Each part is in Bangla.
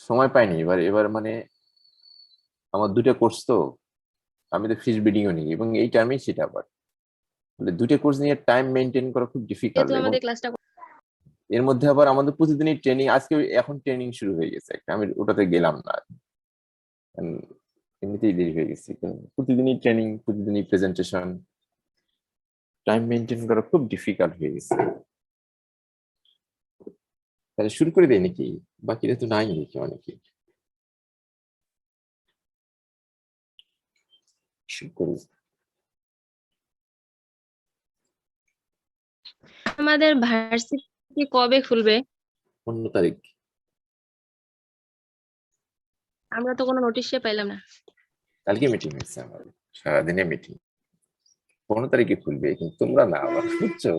সময় পাইনি এবার এবার মানে আমার দুটো কোর্স তো, আমি তো ফিশ ব্রিডিংও নিই এবং এই টাইমেই সেটা আবার দুটো কোর্স নিয়ে টাইম মেনটেন করা খুব ডিফিকাল্ট। যেহেতু এবং আমাদের ক্লাসটা এর মধ্যে আবার আমাদের প্রতিদিনই ট্রেনিং, আজকে এখন ট্রেনিং শুরু হয়ে গেছে একটা, আমি ওটাতে গেলাম না। এমনিতেই দেরি হয়ে গেছে, প্রতিদিনই ট্রেনিং, প্রতিদিনই প্রেজেন্টেশন, টাইম মেনটেন করা খুব ডিফিকাল্ট হয়ে গেছে। তাহলে শুরু করে দেয় নাকি? বাকিরা তো নাই নাকি অনেকে? শুরু করি। আমাদের ভার্সিটি কবে খুলবে? 15 তারিখ। আমরা তো কোনো নোটিশে পাইলাম না। কালকে মিটিং হয়েছে আমার, সারাদিনে মিটিং। 15 তারিখে খুলবে, কিন্তু তোমরা না, আবার বুঝছো,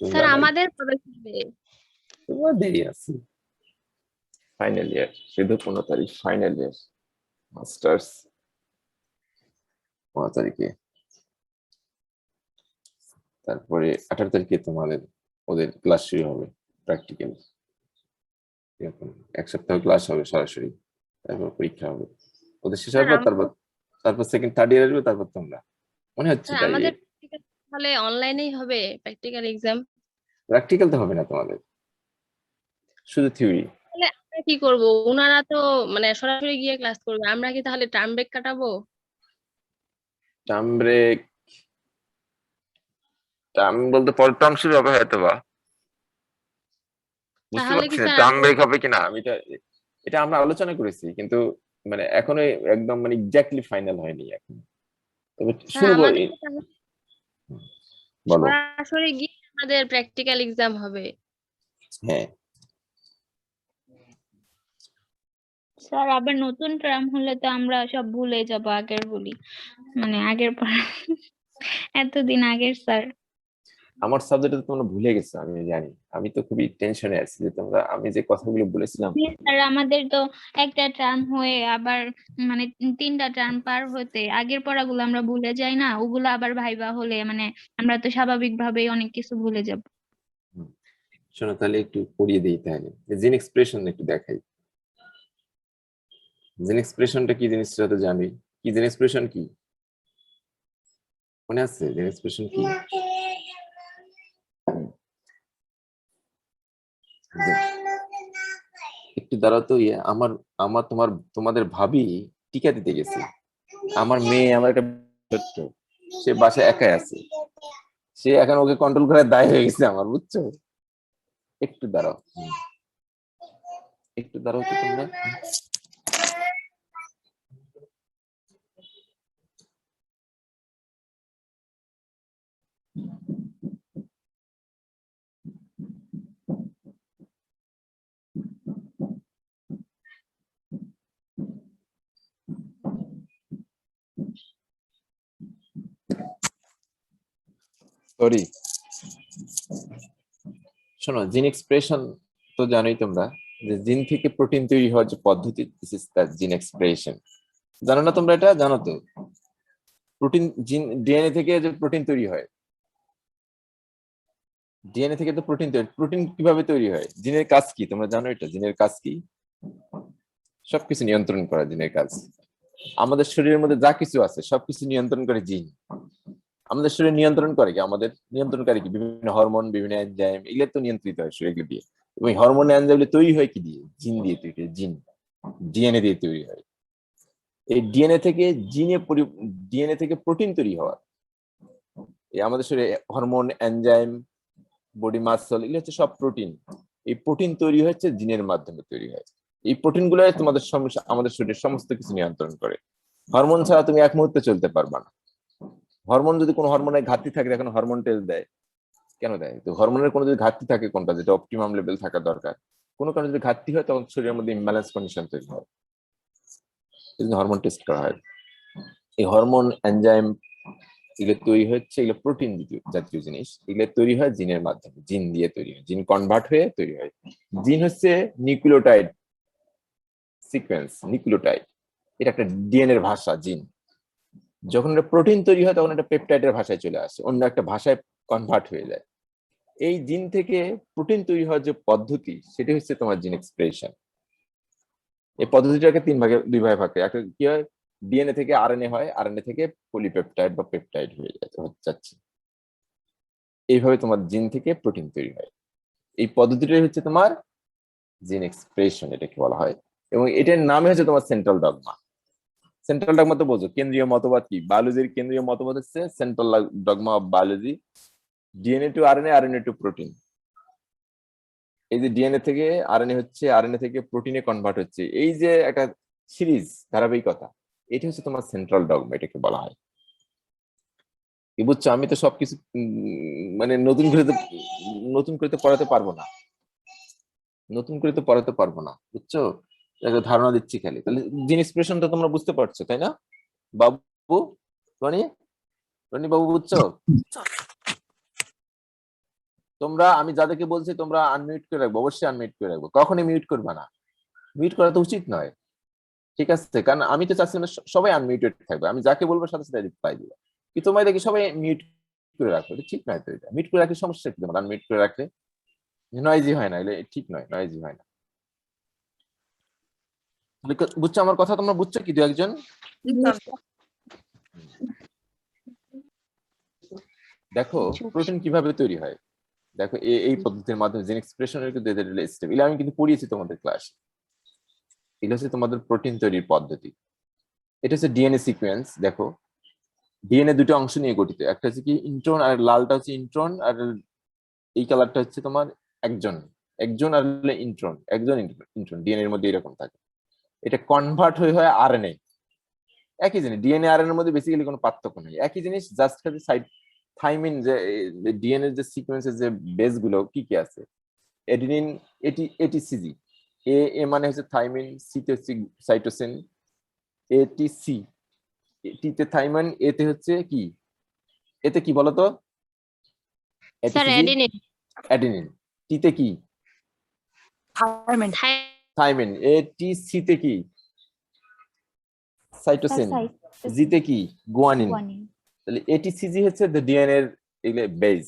স্যার তোমরা নাই, আমাদের কবে খুলবে? তোমরা দেরি আছে। ফাইনাল ইয়ার শুধু 15 তারিখ ফাইনাল ইয়ার, মাস্টার্স 15 তারিখে। তারপরে 18 তারিখে তোমাদের ওদের ক্লাস শুরু হবে, প্র্যাকটিক্যাল। এরকম এক সপ্তাহ ক্লাস হবে সরাসরি, তারপর পরীক্ষা হবে। ওদের শেষ স্যার হওয়ার পর তারপর তারপর সেকেন্ড থার্ড ইয়ার আসবে, তারপর তোমরা, মনে হচ্ছে স্যার তাই। আমাদের তাহলে অনলাইনেই হবে প্র্যাকটিক্যাল এক্সাম? প্র্যাকটিক্যাল তো হবে না তোমাদের, শুধু থিওরি। তাহলে আমরা কি করব? ওনারা তো মানে সরাসরি গিয়ে ক্লাস করবে, আমরা কি তাহলে টার্ম ব্রেক কাটাবো? টার্ম ব্রেক, টার্ম বলতে পরের টার্ম শুরু হবে হয়তো বা, বুঝতে তাহলে পারছি কি না স্যার টার্ম আমাদের ব্রেক হবে কিনা। আমি এটা এটা আমরা আলোচনা করেছি, কিন্তু মানে এখনো একদম মানে এক্স্যাক্টলি ফাইনাল হয়নি এখন। তবে স্যার শুরু আমাদের তো তাহলে বলো। সরাসরি গিয়ে আমাদের প্র্যাকটিক্যাল এক্সাম হবে? হ্যাঁ, স্যার আবার নতুন টার্ম হলে তো আমরা সব ভুলে যাব, আগের বলি মানে আগের পর এতদিন আগের স্যার। আমার সাবজেক্টে তো তোমরা ভুলে গেছো আমি জানি, আমি তো খুবই টেনশনে আছি যে তোমরা, আমি যে কথাগুলো বলেছিলাম। স্যার আমাদের তো একটা টার্ম হয়ে আবার মানে 3টা টার্ম পার হতে আগের পড়াগুলো আমরা ভুলে যাই না, ওগুলো আবার ভাইবা হলে মানে আমরা তো স্বাভাবিকভাবেই অনেক কিছু ভুলে যাব। হুম, শোনো তাহলে একটু পড়িয়ে দিই, তাহলে জিন এক্সপ্রেশন একটু দেখাই। জিন এক্সপ্রেশনটা কি জিনিস সেটা তো জানি। কি জিন এক্সপ্রেশন কি মনে আছে? জিন এক্সপ্রেশন কি? একটু দাঁড়াও তো, ইয়ে আমার আমার তোমার তোমাদের ভাবি টিকা দিতে গেছে। আমার মেয়ে, আমার একটা ছোট্ট, সে বাসায় একাই আছে, সে এখন ওকে কন্ট্রোল করার দায় হয়ে গেছে আমার, বুঝছো? একটু দাঁড়াও, একটু দাঁড়াও তো তোমরা। সরি, শোনো, জিন এক্সপ্রেশন তো জানোই তোমরা, যে জিন থেকে প্রোটিন তৈরি হওয়ার যে পদ্ধতি, দিস ইজ দ্য জিন এক্সপ্রেশন। জানো না তোমরা? এটা জানো তো, প্রোটিন জিন ডিএনএ থেকে যে প্রোটিন তৈরি হয়, ডিএনএ থেকে তো প্রোটিন তৈরি, প্রোটিন কিভাবে তৈরি হয়, জিনের কাজ কি তোমরা জানো? এটা জিনের কাজ কি? সবকিছু নিয়ন্ত্রণ করা জিনের কাজ। আমাদের শরীরের মধ্যে যা কিছু আছে সবকিছু নিয়ন্ত্রণ করে জিন। আমাদের শরীর নিয়ন্ত্রণ করে কি? আমাদের নিয়ন্ত্রণকারী কি? বিভিন্ন হরমোন, বিভিন্ন এনজাইম, এগুলো তো নিয়ন্ত্রিত হয় শরীর দিয়ে। এবং হরমোন এনজাইম তৈরি হয় কি দিয়ে? জিন দিয়ে তৈরি হয়। জিন ডিএনএ দিয়ে তৈরি হয়। এই ডিএনএ থেকে ডিএনএ থেকে প্রোটিন তৈরি হওয়া, এই আমাদের শরীরে হরমোন, এনজাইম, বডি মাসল, এগুলো হচ্ছে সব প্রোটিন। এই প্রোটিন তৈরি হচ্ছে জিনের মাধ্যমে তৈরি হয়। এই প্রোটিন গুলো তোমাদের সমস্যা, আমাদের শরীরের সমস্ত কিছু নিয়ন্ত্রণ করে। হরমোন ছাড়া তুমি এক মুহূর্তে চলতে পারবা না। হরমোন যদি কোনো হরমোনের ঘাটতি থাকে, এখন হরমোন টেস্ট দেয়, কেন দেয়? তো হরমোনের কোনো যদি ঘাটতি থাকে, কোনটা যেটা অপটিমাম লেভেল থাকা দরকার, কোনো কারণে যদি ঘাটতি হয়, তখন শরীরের মধ্যে ইমব্যালেন্স কন্ডিশন তৈরি হয়, এই জন্য হরমোন টেস্ট করা হয়। এই হরমোন, এনজাইম, এগুলো তৈরি হচ্ছে, এগুলো প্রোটিন জাতীয় জিনিস, এগুলো তৈরি হয় জিনের মাধ্যমে, জিন দিয়ে তৈরি হয়, জিন কনভার্ট হয়ে তৈরি হয়। জিন হচ্ছে নিউক্লিওটাইড সিকোয়েন্স, নিউক্লিওটাইড, এটা একটা ডিএনএর ভাষা। জিন যখন একটা প্রোটিন তৈরি হয়, তখন একটা পেপটাইডের ভাষায় চলে আসে, অন্য একটা ভাষায় কনভার্ট হয়ে যায়। এই জিন থেকে প্রোটিন তৈরি হওয়ার যে পদ্ধতি, সেটা হচ্ছে তোমার জিন এক্সপ্রেশন। এই পদ্ধতিটাকে দুই ভাগে ভাগ করে। একটা কি হয়, ডিএনএ থেকে আরএনএ হয়, আরএনএ থেকে পলিপেপটাইড বা পেপটাইড হয়ে যাচ্ছে। এইভাবে তোমার জিন থেকে প্রোটিন তৈরি হয়। এই পদ্ধতিটাই হচ্ছে তোমার জিন এক্সপ্রেশন, এটাকে বলা হয়। এবং এটার নামে হচ্ছে তোমার সেন্ট্রাল ডগমা। সেন্ট্রাল ডগমা তো বোঝো, কেন্দ্রীয় মতবাদ কি? বায়োলজির কেন্দ্রীয় মতবাদ হচ্ছে central dogma of biology, DNA to RNA, RNA to protein. এই যে ডিএনএ থেকে আরএনএ হচ্ছে, আরএনএ থেকে প্রোটিনে কনভার্ট হচ্ছে, এই যে একটা সিরিজ, ধারাবাহিকতা, এটা হচ্ছে তোমার সেন্ট্রাল ডগমা, এটাকে বলা হয়। কি বুঝছো? আমি তো সবকিছু মানে নতুন করে তো পড়াতে পারবো না, বুঝছো? একটা ধারণা দিচ্ছি খালি। তাহলে জিন এক্সপ্রেশনটা তোমরা বুঝতে পারছো, তাই না বাবু? রনি, রনি বাবু, বুঝছো? তোমরা, আমি যাদেরকে বলছি তোমরা আনমিউট করে রাখবো, অবশ্যই আনমিউট করে রাখবো, কখনই মিউট করবে না। মিউট করা তো উচিত নয়, ঠিক আছে? কারণ আমি তো চাচ্ছি না সবাই আনমিউটেড থাকবে, আমি যাকে বলবো সাথে সাথে রিপ্লাই দিবে। কি তোমায় দেখি সবাই মিউট করে রাখো, এটা ঠিক নয় তো। এটা মিউট করে রাখলে সমস্যা কি তোমার? আনমিউট করে রাখলে নয়েজি হয় না, এটা ঠিক নয়, নয়েজি হয় না। তাহলে বুঝছো আমার কথা? তোমরা বুঝছো কি দু একজন? দেখো প্রোটিন কিভাবে তৈরি হয়, দেখো এই পদ্ধতির মাধ্যমে জিন এক্সপ্রেশনের কিন্তু স্টেপ, এগুলো আমি কিন্তু পড়িয়েছি তোমাদের ক্লাসে। এগুলো হচ্ছে তোমাদের প্রোটিন তৈরির পদ্ধতি। এটা হচ্ছে ডিএনএ সিকোয়েন্স। দেখো ডিএনএ দুটো অংশ নিয়ে গঠিত, একটা হচ্ছে কি ইন্ট্রন, আর লালটা হচ্ছে ইন্ট্রন, আর এই কালারটা হচ্ছে তোমার একজন একজন আর ইন্ট্রন, একজন ইন্ট্রন ডিএনএ এর মধ্যে এরকম থাকে। এটা কনভার্ট হয়ে হয় আরএনএ। একই জিনিস, ডিএনএ আর এর মধ্যে বেসিক্যালি কোনো পার্থক্য নেই, একই জিনিস, জাস্ট খালি সাইড থাইমিন, যে ডিএনএ যে সিকোয়েন্সের যে বেস গুলো কি কি আছে, এডিনিন, এটিসিজি। এ মানে হচ্ছে থাইমিন, সি তে হচ্ছে সাইটোসিন, এটিসি, টি তে থাইমিন, এতে হচ্ছে কি, এতে কি বলতো? Sir ATCG, adenine. Adenine. T তে কি? থাইমিন। এটিসি তে কি? সাইটোসিন। জি তে কি? গুয়ানিন। তাহলে এটিসিজি হচ্ছে ডিএনএ এর এগুলো বেস।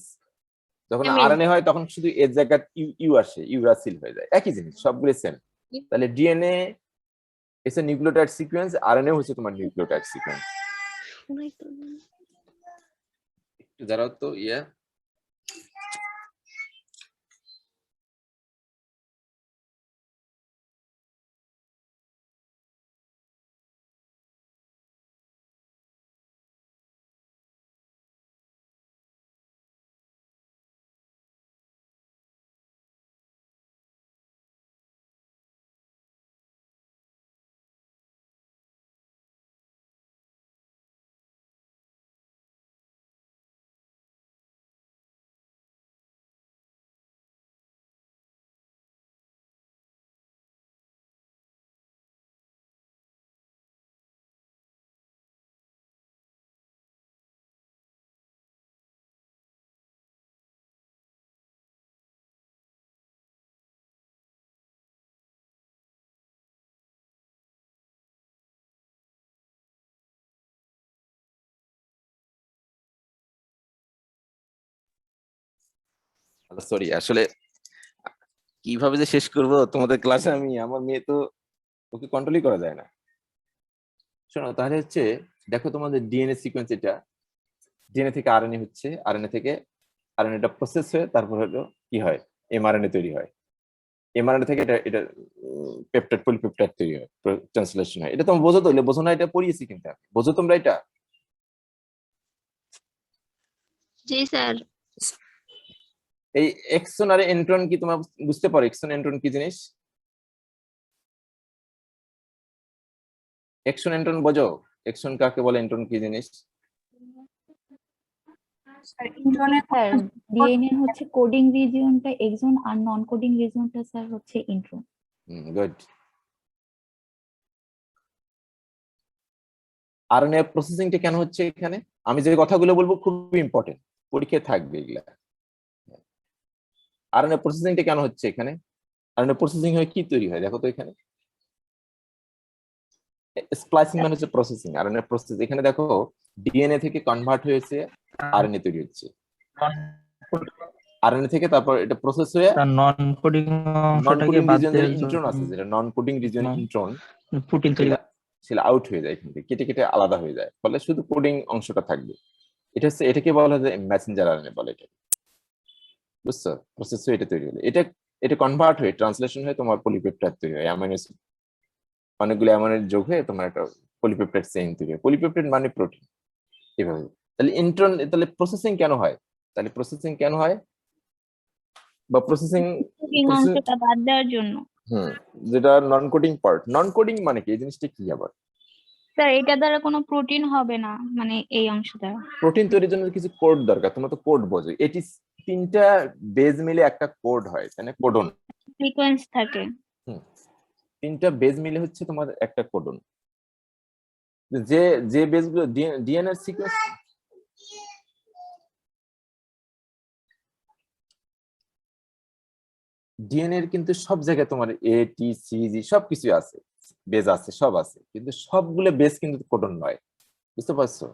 যখন অ্যামিন। আরএনএ হয় তখন শুধু এর জায়গায় ইউ আসে, ইউরাসিল হয়ে যায়, একই জিনিস, সবগুলো সেম। তাহলে ডিএনএ এসে নিউক্লিওটাইড সিকোয়েন্স, আরএনএ হচ্ছে তোমার নিউক্লিওটাইড সিকোয়েন্স। একটু দাঁড়াও তো, সরি, আসলে কিভাবে যে শেষ করব তোমাদের ক্লাসে, আমি, আমার মেয়ে তো, ওকে কন্ট্রোলই করা যায় না। শোনো তাহলে হচ্ছে, দেখো তোমাদের ডিএনএ সিকোয়েন্স, এটা ডিএনএ থেকে আরএনএ হচ্ছে, আরএনএ থেকে আরএনএটা প্রসেস হয়ে তারপর হলো কি হয়, এমআরএনএ তৈরি হয়। এমআরএনএ থেকে এটা এটা পেপটাইড, পলিপেপটাইড তৈরি হয়, ট্রান্সলেশন হয়। এটা তোমরা বোঝো তো? বোঝো না? এটা পড়িয়েছি কিন্তু আমি। বোঝো তোমরা এটা? জি স্যার। এই এক্সন আর এন্ট্রন কি তোমরা বুঝতে পারো? এক্সন এন্ট্রন কি জিনিস? এক্সন এন্ট্রন বোঝো? এক্সন কাকে বলে, এন্ট্রন কি জিনিস? স্যার ডিএনএ হচ্ছে কোডিং রিজিয়নটা এক্সন, আর নন কোডিং রিজিয়নটা স্যার হচ্ছে ইন্ট্রন। গুড। আরএনএ প্রসেসিংটা কেন হচ্ছে এখানে? আমি যে কথাগুলো বলবো খুবই ইম্পর্টেন্ট, পরীক্ষায় থাকবে এগুলা। আরএনএ প্রসেসিংটা কেন হচ্ছে এখানে? আরএনএ প্রসেসিং হয়ে কি তৈরি হয় দেখো তো এখানে। স্প্লাইসিং মানে হচ্ছে প্রসেসিং, আরএনএ প্রসেস। এখানে দেখো ডিএনএ থেকে কনভার্ট হয়েছে আরএনএ তৈরি হচ্ছে। আরএনএ থেকে তারপর এটা প্রসেস হয়ে তার নন কোডিং নন অংশটাকে কোডিং বাদ রিজিয়ন দেওয়ার ইন্ট্রন আছে, জন্য যেটা নন কোডিং রিজিয়ন ইন্ট্রন, প্রোটিন তৈরি সেটা সেটা আউট হয়ে যায়, এখান থেকে কেটে কেটে আলাদা হয়ে যায়, ফলে শুধু কোডিং অংশটা থাকবে। এটা হচ্ছে, এটাকে বলা হয় যে মেসেঞ্জার আরএনএ বলে এটা, বুঝছো? প্রসেস হয়ে এটা তৈরি হলো, এটা এটা কনভার্ট হয়ে ট্রান্সলেশন হয়ে তোমার পলিপেপটাইড তৈরি হয়, অ্যামাইনো অ্যাসিড অনেকগুলো অ্যামাইনো যোগ হয়ে তোমার একটা পলিপেপটাইড চেইন তৈরি হয়। পলিপেপটাইড মানে প্রোটিন। এভাবে তাহলে ইন্ট্রন, তাহলে প্রসেসিং কেন হয়? তাহলে প্রসেসিং কেন হয় বা প্রসেসিং কোডিং অংশটা বাদ দেওয়ার জন্য। যেটা নন কোডিং পার্ট। নন কোডিং মানে কি, এই জিনিসটা কি আবার? স্যার এটা দ্বারা কোনো প্রোটিন হবে না, মানে এই অংশটা। প্রোটিন তৈরির জন্য কিছু কোড দরকার, তোমরা তো কোড বোঝো। এটি 3টা বেজ মিলে একটা কোড হয়, তাই না? কোডন। সিকোয়েন্স থাকে। 3টা বেজ মিলে হচ্ছে তোমার একটা কোডন। যে যে বেজগুলো ডিএনএর সিকোয়েন্স, ডিএনএর কিন্তু সব জায়গায় তোমার এ টি সি জি সবকিছু আছে, বেজ আছে, সব আছে, কিন্তু সবগুলো বেজ কিন্তু কোডন নয়, বুঝতে পারছো?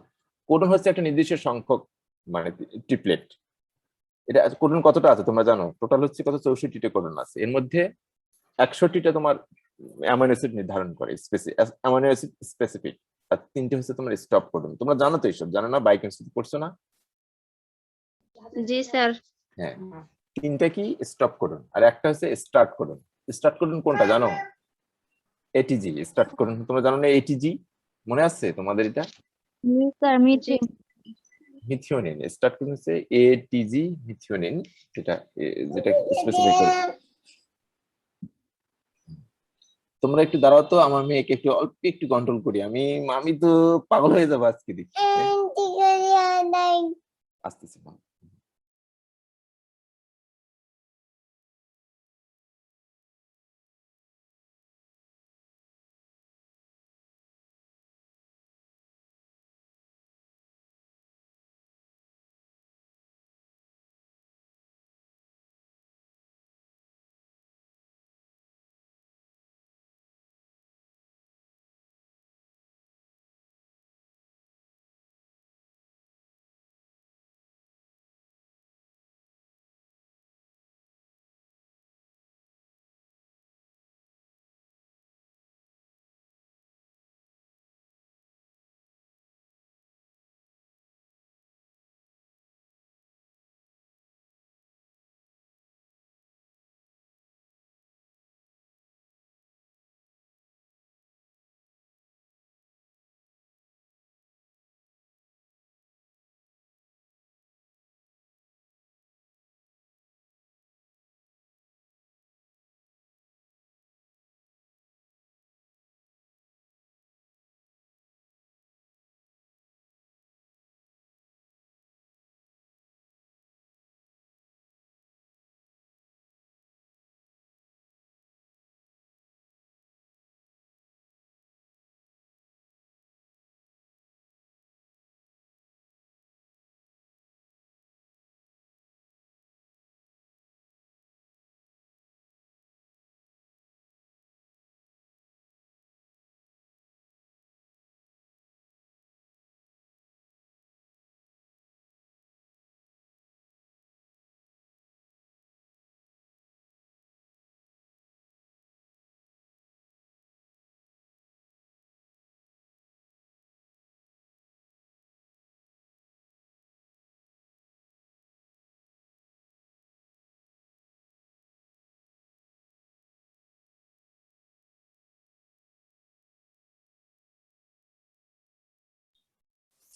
কোডন হচ্ছে একটা নির্দিষ্ট সংখ্যক, মানে ট্রিপলেট। এটা কোডন কতটা আছে তোমরা জানো? টোটাল হচ্ছে কত, 64টা কোডন আছে। এর মধ্যে 61টা তোমার অ্যামাইনো অ্যাসিড নির্ধারণ করে, অ্যামাইনো অ্যাসিড স্পেসিফিক, আর 3টে হচ্ছে তোমার স্টপ কোডন। তোমরা জানো তো এইসব, জানো না? বায়োকেমিস্ট্রি পড়ছো না? জি স্যার। হ্যাঁ, 3টা কি স্টপ কোডন, আর একটা হচ্ছে স্টার্ট কোডন। স্টার্ট কোডন কোনটা জানো? এটিজি স্টার্ট কোডন, তোমরা জানো না? এটিজি মনে আছে তোমাদের? এটা sir Mithi. Methionine. Start codon হচ্ছে এটিজি মিথিওনিন, যেটা যেটা স্পেসিফিক করে। তোমরা একটু দাঁড়াও তো, আমার মেয়েকে একটু অল্প একটু কন্ট্রোল করি। আমি আমি তো পাগল হয়ে যাবো আজকে, দেখি আসতেছি।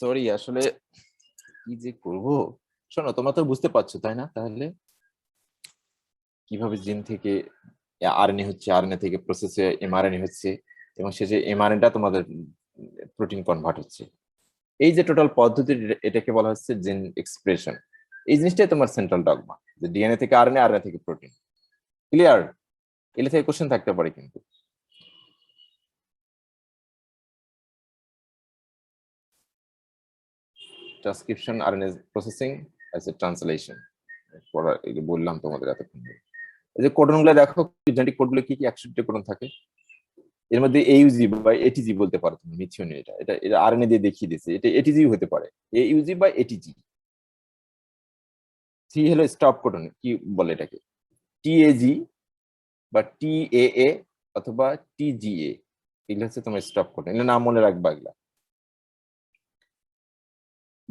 সরি, আসলে কি যে করব। শোনো, তোমরা তো বুঝতে পারছো তাই না? তাহলে কিভাবে জিন থেকে আরএনএ হচ্ছে, আরএনএ থেকে প্রসেস হয়ে এমআরএনএ হচ্ছে, এবং শেষে এমআরএনএটা তোমাদের প্রোটিন কনভার্ট হচ্ছে। এই যে টোটাল পদ্ধতি, এটাকে বলা হচ্ছে জিন এক্সপ্রেশন। এই জিনিসটাই তোমার সেন্ট্রাল ডগমা, যে ডিএনএ থেকে আরএনএ, আরএনএ থেকে প্রোটিন। ক্লিয়ার? এগুলো থেকে কোশ্চেন থাকতে পারে কিন্তু। ট্রান্সক্রিপশন, আরএনএ প্রসেসিং, আছে ট্রান্সলেশন পড়া, এই যে বললাম তোমাদের এতক্ষণ ধরে। এই যে কোডন গুলো দেখো, জেনেটিক কোড গুলো কি কি, 61টা কোডন থাকে। এর মধ্যে এইউজি বা এটিজি বলতে পারো তুমি, মিথিওনিন। এটা এটা এটা আরএনএ দিয়ে দেখিয়ে দিয়েছে, এটা এটিজি হতে পারে, এইউজি বা এটিজি। সি হলো স্টপ কোডন, কি বলে এটাকে, টিএজি বা টিএএ অথবা টিজিএ, এগুলো হচ্ছে তোমার স্টপ কোডন, এগুলো নাম মনে রাখবা। এগুলা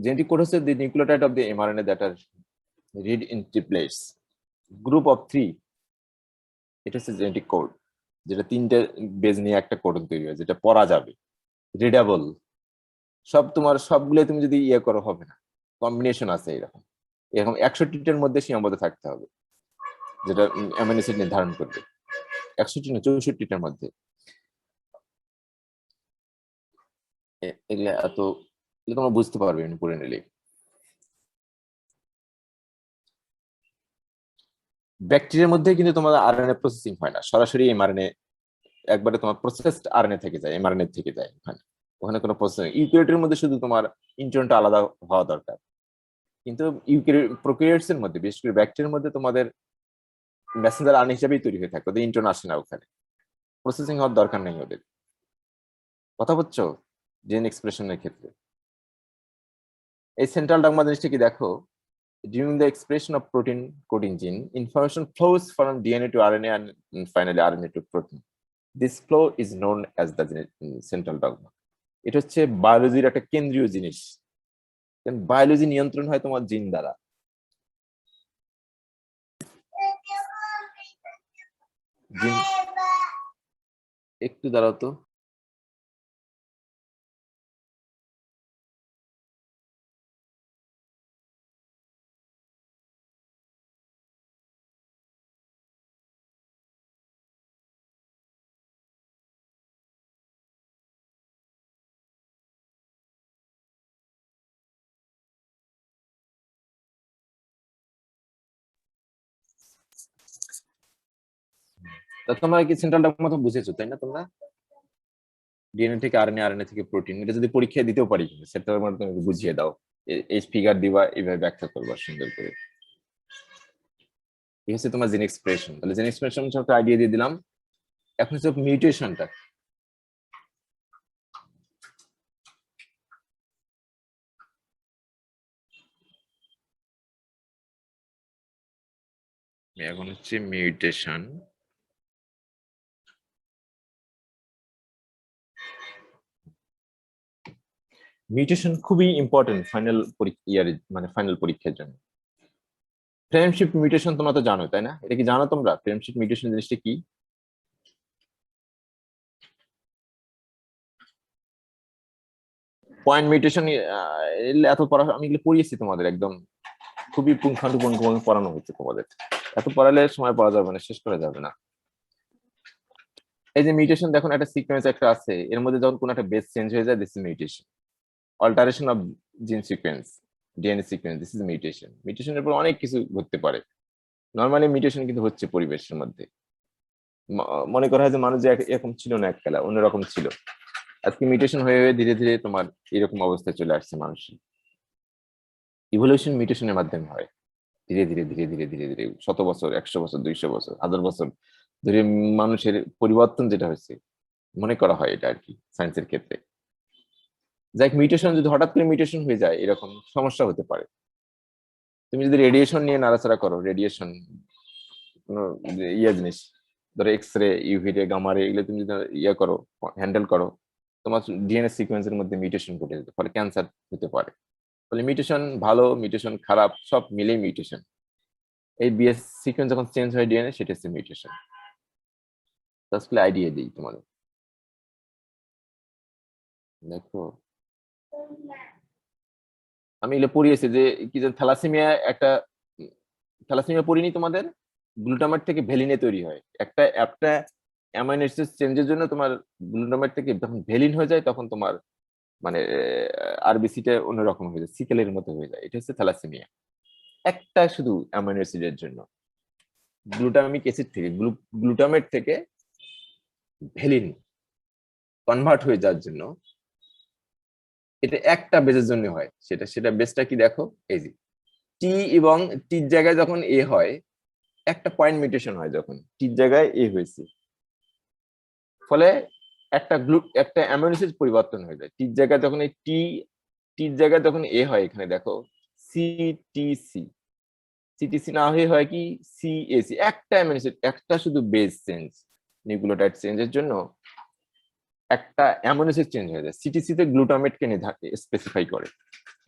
জেনেটিক কোড হচ্ছে the nucleotide of the mRNA that are read in triplets group of 3, এটা হচ্ছে জেনেটিক কোড, যেটা 3টে বেজ নিয়ে একটা কোডন তৈরি হয়, যেটা পড়া যাবে, রিডেবল। সব তোমার সবগুলো তুমি যদি ইয়ে করো হবে না, কম্বিনেশন আছে এরকম, এরকম 61টার মধ্যে সীমাবদ্ধ থাকতে হবে, যেটা অ্যামিনো অ্যাসিড নির্ধারণ করবে, 61 না 64টার মধ্যে। এগুলা এত এগুলো তোমরা বুঝতে পারবে পড়ে নিলে। ব্যাকটেরিয়ার মধ্যে কিন্তু তোমার আরএনএ প্রসেসিং হয় না, সরাসরি এমআরএনএ একবারে তোমার প্রসেসড আরএনএ থেকে যায়, এমআরএনএ থেকে যায় ওখানে, ওখানে কোনো প্রসেসিং। ইউক্যারিওটের মধ্যে শুধু তোমার ইন্ট্রনটা আলাদা হওয়া দরকার, কিন্তু প্রোক্যারিওটস এর মধ্যে, বিশেষ করে ব্যাকটেরিয়ার মধ্যে তোমাদের মেসেঞ্জার আরএনএ হিসেবেই তৈরি হয়ে থাকে, ওদের ইন্ট্রন আসে না ওখানে, প্রসেসিং হওয়ার দরকার নেই ওদের। কথা বলছো জেন এক্সপ্রেশনের ক্ষেত্রে? এই সেন্ট্রাল ডগমা জিনিসটা কি দেখো, during the expression of protein coding gene, information flows from DNA to RNA and finally RNA to protein. This flow is known as the central dogma. এটা হচ্ছে বায়োলজির একটা কেন্দ্রীয় জিনিস, বায়োলজি নিয়ন্ত্রণ হয় তোমার জিন দ্বারা। জিন একটু দাঁড়াও তো, তা তোমরা কি সেন্ট্রাল ডগমা তো বুঝেছো তাই না? তোমরা ডিএনএ থেকে আরএনএ, আরএনএ থেকে প্রোটিন, এটা যদি পরীক্ষায় দিতেও পারি, সেটার মধ্যে তুমি বুঝিয়ে দাও, এই ফিগার দিবা, এইভাবে ব্যাখ্যা করবা সুন্দর করে। এই হচ্ছে তোমার জিন এক্সপ্রেশন। তাহলে জিন এক্সপ্রেশন একটা আইডিয়া দিয়ে দিলাম। এখন হচ্ছে মিউটেশনটা। এখন হচ্ছে মিউটেশন। মিউটেশন খুবই ইম্পর্টেন্ট ফাইনাল ইয়ার, মানে ফাইনাল পরীক্ষার জন্য। ফ্রেমশিপ মিউটেশন তোমরা তো জানো তাই না? এটা কি জানো তোমরা ফ্রেমশিপ মিউটেশন জিনিসটা কি? পয়েন্ট মিউটেশন এত পড়া, আমি এগুলো পড়িয়েছি তোমাদের, একদম খুবই পুঙ্খানুপুঙ্খভাবে পড়ানো হচ্ছে তোমাদের। এত পড়ালে সময় পড়া যাবে না, শেষ করা যাবে না। এই যে মিউটেশন দেখুন, একটা সিকোয়েন্স একটা আছে, এর মধ্যে যখন কোনো একটা বেস চেঞ্জ হয়ে যায়, this is mutation. Alteration of gene sequence, DNA sequence, this is mutation. মিউটেশনের পর অনেক কিছু ঘটতে পারে। নর্মালি মিউটেশন কিন্তু হচ্ছে পরিবেশের মধ্যে। মনে করা হয় যে মানুষ যে এরকম ছিল না, এককালে অন্যরকম ছিল, আজকে মিউটেশন হয়ে হয়ে ধীরে ধীরে তোমার এরকম অবস্থায় চলে আসছে মানুষের। ইভলিউশন মিউটেশনের মাধ্যমে হয়, ধীরে ধীরে ধীরে ধীরে ধীরে ধীরে 100 বছর, 100 বছর, 200 বছর, 1000 বছর ধরে মানুষের পরিবর্তন যেটা হয়েছে মনে করা হয় এটা আর কি সায়েন্সের ক্ষেত্রে। যাই মিউটেশন যদি হঠাৎ করে মিউটেশন হয়ে যায়, এরকম সমস্যা হতে পারে। তুমি যদি রেডিয়েশন নিয়ে নাড়াচাড়া করো, রেডিয়েশন কোনো ইয়ে জিনিস, ধরো এক্স রে, ইউভি রে, গামা রে, এগুলো তুমি যদি ইয়ে করো, হ্যান্ডেল করো, তোমার ডিএনএ সিকোয়েন্সের মধ্যে মিউটেশন ঘটে যেতে পারে, ক্যান্সার হতে পারে। ফলে মিউটেশন ভালো, মিউটেশন খারাপ, সব মিলেই মিউটেশন। এই বিএস সিকোয়েন্স যখন চেঞ্জ হয় ডিএনএ, সেটা হচ্ছে মিউটেশন। তাহলে আইডিয়া দিই তোমাদের, দেখো আমি এগুলো পড়িয়েছি যে কি যে থ্যালাসেমিয়া, একটা থ্যালাসেমিয়া পড়িনি তোমাদের, গ্লুটামেট থেকে ভ্যালিনে তৈরি হয়। একটা একটা অ্যামাইনো অ্যাসিড চেঞ্জের জন্য তোমার গ্লুটামেট থেকে যখন ভ্যালিন হয়ে যায়, তখন তোমার মানে আরবিসিটা অন্যরকম হয়ে যায়, সিকেলের মতো হয়ে যায়। এটা হচ্ছে থ্যালাসেমিয়া, একটা শুধু অ্যামাইনো অ্যাসিডের জন্য। গ্লুটামিক অ্যাসিড থেকে, গ্লুটামেট থেকে ভ্যালিন কনভার্ট হয়ে যাওয়ার জন্য, এটা একটা বেজের জন্য হয়। সেটা বেসটা কি দেখো, এই যে টি এবং টির জায়গায় যখন এ হয়, একটা পয়েন্ট মিউটেশন হয়, যখন টির জায়গায় এ হয়েছে, ফলে একটা অ্যামিনো অ্যাসিড পরিবর্তন হয়ে যায়। টির জায়গায় যখন এই টির জায়গায় যখন এ হয়, এখানে দেখো সিটিসি, সিটিসি না হয়ে হয় কি সিএসি, একটা অ্যামিনো অ্যাসিড, একটা শুধু বেস চেঞ্জ, নিউক্লিওটাইড চেঞ্জের জন্য একটা অ্যামিনো অ্যাসিড চেঞ্জ হয়ে যায়। সিটিসি তে গ্লুটামেটকে স্পেসিফাই করে,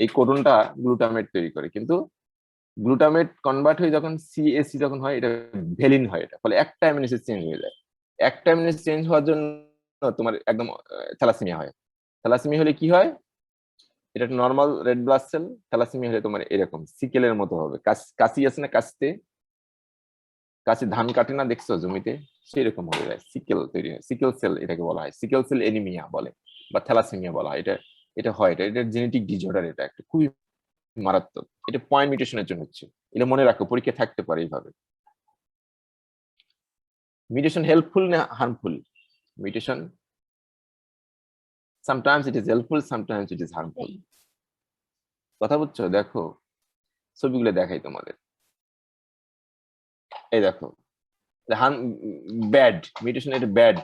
এই কোডনটা গ্লুটামেট তৈরি করে, কিন্তু গ্লুটামেট কনভার্ট হয়ে যখন সিএসি যখন হয় এটা ভ্যালিন হয়, এটা ফলে একটা অ্যামিনো অ্যাসিড চেঞ্জ হয়ে যায়। একটা অ্যামিনো অ্যাসিড চেঞ্জ হওয়ার জন্য তোমার একদম থ্যালাসেমিয়া হয়। থ্যালাসেমিয়া হলে কি হয়, এটা normal red blood cell, thalassaemia হলে তোমার এরকম সিকেলের মতো হবে, কাশি আছে না, কাশতে কাছে ধান কাটে না দেখছো জমিতে, সেরকম হয়ে যায়, সিকেল তৈরি হয়, সিকেল সেল এটাকে বলা হয়, সিকেল সেল এনিমিয়া বলে বা থ্যালাসেমিয়া বলা হয়। এটা এটা হয়, এটা জেনেটিক ডিসঅর্ডার, এটা একটা খুবই মারাত্মক। এটা পয়েন্ট মিউটেশনের জন্য হচ্ছে, এটা মনে রাখো, পরীক্ষা থাকতে পারে এইভাবে। মিউটেশন হেল্পফুল না harmful? Mutation sometimes it is helpful, sometimes it is harmful. কথা বুঝছো? দেখো ছবিগুলো দেখাই তোমাদের, এই দেখো ব্যাড মিউটেশন, এটা ব্যাড,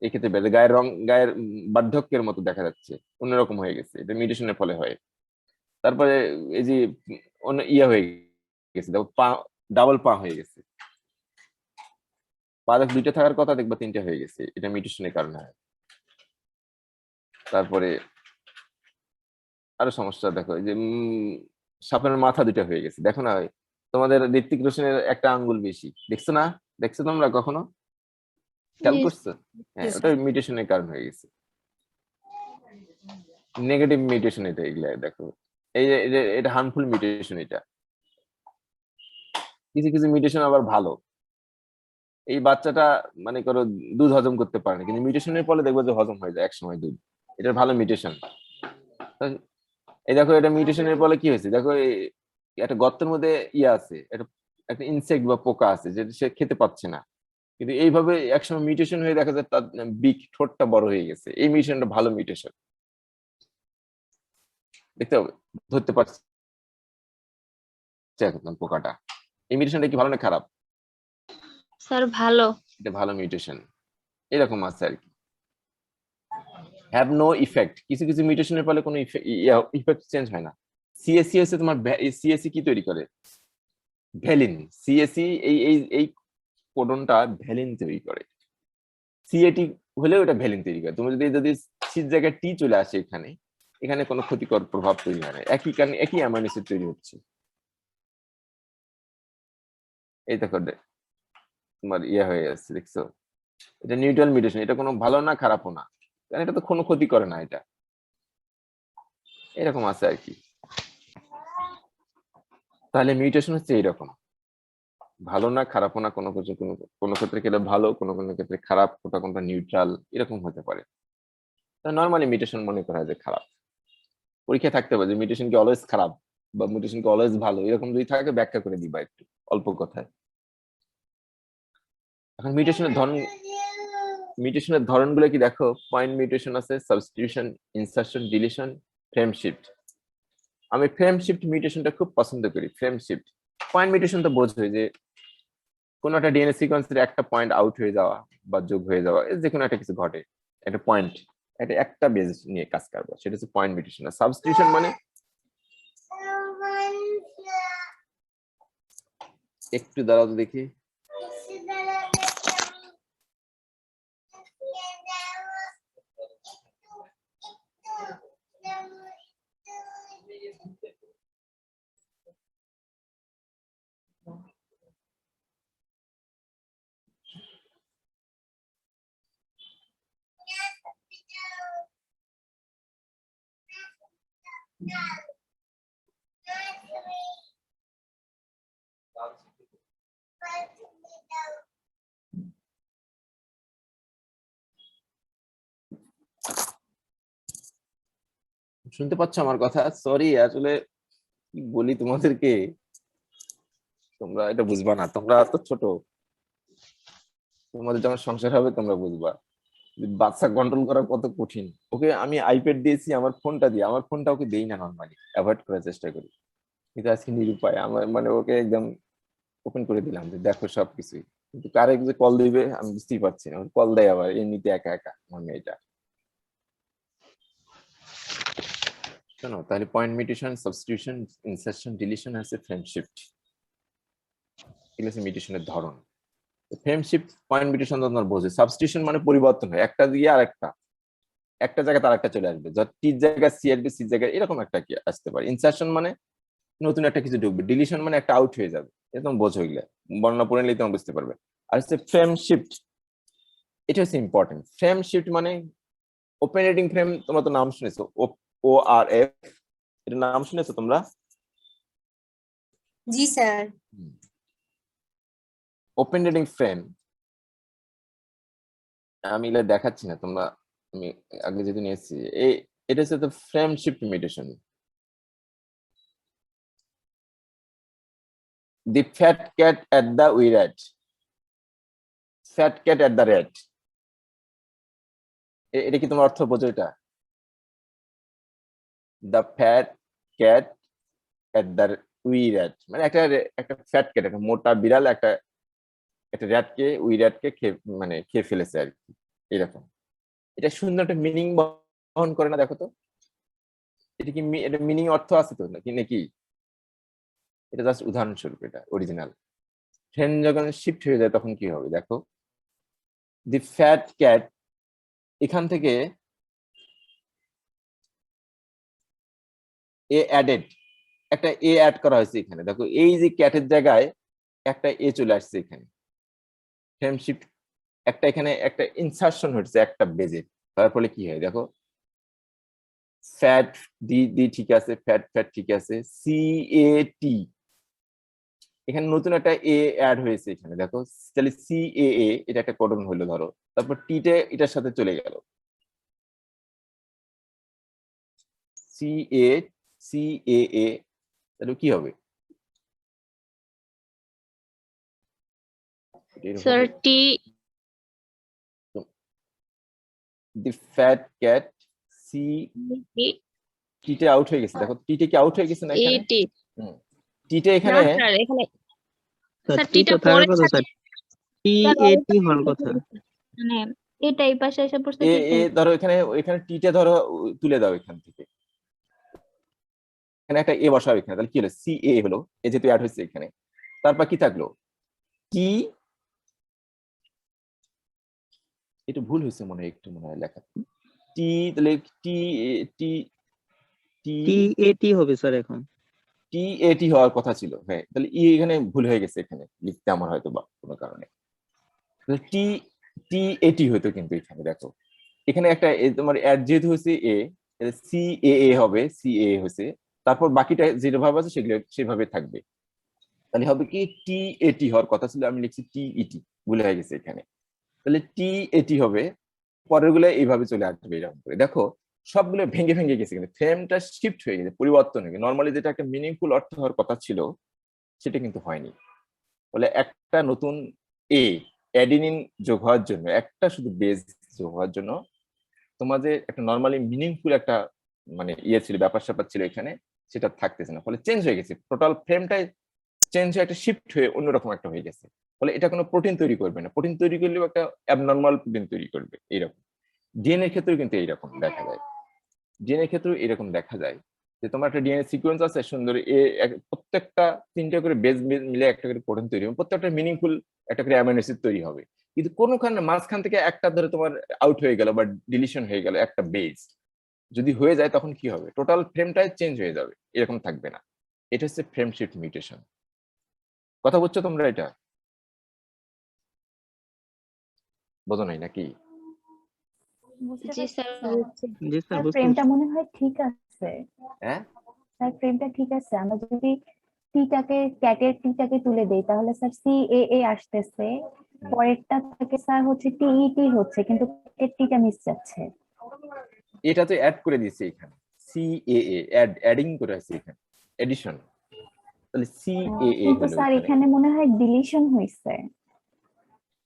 এক্ষেত্রে ব্যাড, গায়ের রং গায়ের বার্ধক্যের মতো দেখা যাচ্ছে, অন্যরকম হয়ে গেছে, এটা মিউটেশনের ফলে হয়। তারপরে এই যে অন্য হয়ে গেছে, দেখো পা ডাবল পা হয়ে গেছে, পা দেখ দুইটা থাকার কথা দেখবা তিনটা হয়ে গেছে, এটা মিউটেশনের কারণে হয়। তারপরে আরো সমস্যা দেখো, এই যে সাপের মাথা দুইটা হয়ে গেছে, দেখো না তোমাদের ঋত্বিক রোশনের একটা আঙ্গুল বেশি, দেখছো না? দেখছো তোমরা কখনো খেয়াল Yes, করছো? হ্যাঁ, yes, ওটা মিউটেশনের কারণ হয়ে গেছে, নেগেটিভ মিউটেশন এটা, এগুলা দেখো, এই যে এটা হার্মফুল মিউটেশন। এটা কিছু কিছু মিউটেশন আবার ভালো, এই বাচ্চাটা মানে করো দুধ হজম করতে পারে না, কিন্তু মিউটেশনের ফলে দেখবো যে হজম হয়ে যায় একসময় দুধ, এটা ভালো মিউটেশন। এই দেখো এটা মিউটেশনের ফলে কি হয়েছে, দেখো একটা গর্তের মধ্যে আছে, একটা একটা ইনসেক্ট বা পোকা আছে, যেটা সে খেতে পাচ্ছে না, কিন্তু এইভাবে একসময় মিউটেশন হয়ে দেখা যায় তার বিগ ঠোঁটটা বড় হয়ে গেছে, এই মিউটেশনটা ভালো মিউটেশন, দেখতে হবে, ধরতে পারছে একদম পোকাটা। এই মিউটেশনটা কি ভালো না খারাপ? স্যার ভালো। এটা ভালো মিউটেশন, এরকম আছে আর কি। হ্যাভ নো ইফেক্ট, কিছু কিছু মিউটেশনের ফলে কোনো ইফেক্ট চেঞ্জ হয় না। সিএসসি হচ্ছে তোমার, সিএসসি কি তৈরি করে, ভ্যালিন। সিএসসি এই এই এই কোডনটা ভ্যালিন তৈরি করে, সিএটি হলেও এটা ভ্যালিন তৈরি করে। তুমি যদি সির জায়গায় টি চলে আসে এখানে, এখানে কোনো ক্ষতিকর প্রভাব তৈরি হয় না, একই কারণে একই অ্যামাইনো অ্যাসিড তৈরি হচ্ছে। এই দেখো তোমার হয়ে যাচ্ছে, দেখছো? এটা নিউট্রাল মিউটেশন, এটা কোনো ভালো না খারাপও না, কারণ এটা তো কোনো ক্ষতি করে না, এটা এরকম আছে আর কি। তাহলে মিউটেশন হচ্ছে এইরকম, ভালো না খারাপও না, কোনো কিছু কোনো কোনো ক্ষেত্রে গেলে ভালো, কোনো কোনো ক্ষেত্রে খারাপ, কোনটা কোনটা নিউট্রাল, এরকম হতে পারে। নর্মালি মিউটেশন মনে করা হয় যে খারাপ, পরীক্ষা থাকতে পারে যে মিউটেশন কি অলওয়েজ খারাপ বা মিউটেশন কি অলওয়েজ ভালো, এরকম যদি থাকে ব্যাখ্যা করে দিবা একটু অল্প কথায়। এখন মিউটেশনের ধরনগুলো কি দেখো, পয়েন্ট মিউটেশন আছে, substitution, insertion, deletion, frame shift. আমি ফ্রেম শিফট মিউটেশনটা খুব পছন্দ করি। ফ্রেম শিফট, পয়েন্ট মিউটেশন তো বোঝো যে কোনো একটা ডিএনএ সিকোয়েন্সের একটা পয়েন্ট আউট হয়ে যাওয়া বা যোগ হয়ে যাওয়া, যে কোনো একটা কিছু ঘটে, একটা পয়েন্ট, এটা একটা বেস নিয়ে কাজ করবো, সেটা হচ্ছে পয়েন্ট মিউটেশন। আর সাবস্টিটিউশন মানে, একটু দাঁড়াও তো দেখি, শুনতে পাচ্ছ আমার কথা? সরি, আসলে কি বলি তোমাদেরকে, তোমরা এটা বুঝবা না, তোমরা তো ছোট, তোমাদের যখন সংসার হবে তোমরা বুঝবা বাচ্চা কন্ট্রোল করা কত কঠিন। ওকে আমি আইপ্যাড দিয়েছি, আমার ফোনটা দিয়ে, আমার ফোনটা ওকে দেই না, নর্মালি অ্যাভয়েড করার চেষ্টা করি, কিন্তু আজকে নিরুপায়, আমার মানে ওকে একদম ওপেন করে দিলাম যে দেখো সবকিছুই, কিন্তু কারে যে কল দিবে আমি বুঝতেই পারছি না, কল দেয় আবার এমনিতে একা একা আমার মেয়েটা। শোনো তাহলে, point mutation, substitution, insertion, deletion আছে ফ্রেম শিফট। এগুলো হচ্ছে মিউটেশনের ধরন। ফ্রেম শিফট পয়েন্ট মিউটেশন তোমার বোঝে। সাবস্টিটিউশন মানে পরিবর্তন হয়, একটা দিয়ে একটা জায়গায় তার একটা চলে আসবে, যত টির জায়গায় সি আসবে, সি জায়গায় এরকম একটা কি আসতে পারে। ইনসার্শন মানে নতুন একটা কিছু ঢুকবে, ডিলিশন মানে একটা আউট হয়ে যাবে। এরকম বোঝো, এগুলা বর্ণনা পড়ে নিলে তোমরা বুঝতে পারবে। আর হচ্ছে ফ্রেম শিফট, এটা হচ্ছে ইম্পর্টেন্ট। ফ্রেম শিফট মানে ওপেন ফ্রেম, তোমরা তো নাম শুনেছো, ORF, এটা নাম শুনেছো তোমরা? জি স্যার। ওপেন রেডিং ফ্রেম আমি এগুলো দেখাচ্ছি না, তোমরা আমি আগে যেদিন এসেছি এটা হচ্ছে তো frame shift mutation. The fat cat at the we rate, fat cat at the rate, এটা কি তোমার অর্থ বোঝো? এটা the fat cat at the we rate মানে একটা ফ্যাট ক্যাট, একটা মোটা বিড়াল একটা র্যাটকে, উই র্যাটকে খেয়ে ফেলেছে আর কি, এরকম। এটা সুন্দর একটা মিনিং বহন করে না? দেখো তো, এটা কি এটা মিনিং অর্থ আছে তো নাকি? এটা জাস্ট উদাহরণস্বরূপ, এটা অরিজিনাল। ফ্রেম যখন শিফট হয়ে যায় তখন কি হবে দেখো। দি ফ্যাট ক্যাট, এখান থেকে একটা এ অ্যাড করা হয়েছে এখানে। দেখো এই যে ক্যাটের জায়গায় একটা এ চলে আসছে এখানে। ফ্রেম শিফট এখানে একটা ইনসার্শন হচ্ছে একটা বেজে, তার ফলে কি হয় দেখো, ফ্যাট ডি ঠিক আছে, ফ্যাট ঠিক আছে, CAT, এখানে নতুন একটা এ অ্যাড হয়েছে এখানে দেখো। তাহলে CAA এটা একটা কোডন হলো ধরো, তারপর টিতে এটার সাথে চলে গেল CAA, তাহলে কি হবে? স্যার টি দি ফ্যাট ক্যাট টিতে আউট হয়ে গেছে। দেখো টিতে কি আউট হয়ে গেছে না এখানে? টি টিতে না এখানে স্যার, এখানে স্যার স্যার টি টিটা তো থাকার পরে কথা স্যার, TAT হওয়ার কথা। মানে এটা এই পাশে এসে পড়ছে এ টিতে। ধরো এখানে টিতে ধরো তুলে দাও এখান থেকে, এখানে একটা এ বসাও এখানে, তাহলে কি হলো? CA হলো, এ যেহেতু অ্যাড হয়েছে এখানে। তারপর কি থাকলো? টি, এটা ভুল হয়েছে মনে হয়, একটু মনে হয় লেখা। টি, তাহলে টি টি TAT হবে স্যার এখন। TAT হওয়ার কথা ছিল। হ্যাঁ, তাহলে এখানে ভুল হয়ে গেছে, এখানে লিখতে আমার হয়তো বা কোনো কারণে। TAT হইতো কিন্তু এখানে দেখো, এখানে একটা তোমার অ্যাড যেহেতু হয়েছে CAA হবে, CAA হয়েছে, তারপর বাকিটা যেভাবে আছে সেগুলো সেভাবে থাকবে। তাহলে হবে কি, TAT হওয়ার কথা ছিল, আমি লিখছি TET, ভুল হয়ে গেছে এখানে। তাহলে TAT হবে, পরের গুলো এইভাবে চলে আসবে এরকম করে। দেখো সবগুলো ভেঙে ভেঙে গেছে, কিন্তু ফ্রেমটা শিফট হয়ে গেছে, পরিবর্তন হয়ে গেছে। নর্মালি যেটা একটা মিনিংফুল অর্থ হওয়ার কথা ছিল সেটা কিন্তু হয়নি। বলে একটা নতুন অ্যাডিনিন যোগ হওয়ার জন্য, একটা শুধু বেস যোগ হওয়ার জন্য তোমাদের একটা নর্মালি মিনিংফুল একটা ছিল, ব্যাপার স্যাপার ছিল এখানে, সেটা থাকতেছে না। ফলে চেঞ্জ হয়ে গেছে, টোটাল ফ্রেমটাই চেঞ্জ হয়ে একটা শিফট হয়ে অন্যরকম একটা হয়ে গেছে। ফলে এটা কোনো প্রোটিন তৈরি করবে না, প্রোটিন তৈরি করলেও একটা অ্যাবনর্মাল প্রোটিন তৈরি করবে। এইরকম ডিএনএর ক্ষেত্রেও কিন্তু এইরকম দেখা যায়, ডিএনএর ক্ষেত্রেও এরকম দেখা যায় যে তোমার একটা ডিএনএ সিকোয়েন্স আছে সুন্দর, প্রত্যেকটা 3টা করে বেস মিলে একটা করে প্রোটিন তৈরি হবে, প্রত্যেকটা মিনিংফুল একটা করে অ্যামাইনো অ্যাসিড তৈরি হবে। কিন্তু কোনোখানে মাঝখান থেকে একটা ধরে তোমার আউট হয়ে গেল বা ডিলিশন হয়ে গেল, একটা বেস যদি হয়ে যায় তখন কি হবে? টোটাল ফ্রেমটাই চেঞ্জ হয়ে যাবে, এরকম থাকবে না। এটা হচ্ছে ফ্রেম শিফট মিউটেশন। কথা বলছো তোমরা? এটা বোঝো নাই নাকি? বুঝতে জি পারছি স্যার স্যার। বুঝছি। জি স্যার, স্যার বুঝতে ফ্রেমটা পারছি। মনে হয় ঠিক আছে। হ্যাঁ, স্যার ফ্রেমটা ঠিক আছে, আমরা যদি ক্যাটের টিটাকে তুলে দেই তাহলে স্যার CAA আসতেছে, পরেরটা থেকে স্যার হচ্ছে TET হচ্ছে, কিন্তু ক্যাটের টিটা মিস যাচ্ছে। এটা তো অ্যাড করে দিয়েছে এখানে, CAA অ্যাডিং করে আছে এখানে, এডিশন। তাহলে CAA কিন্তু হলো স্যার এখানে। এখানে মনে হয় ডিলিশন হয়েছে।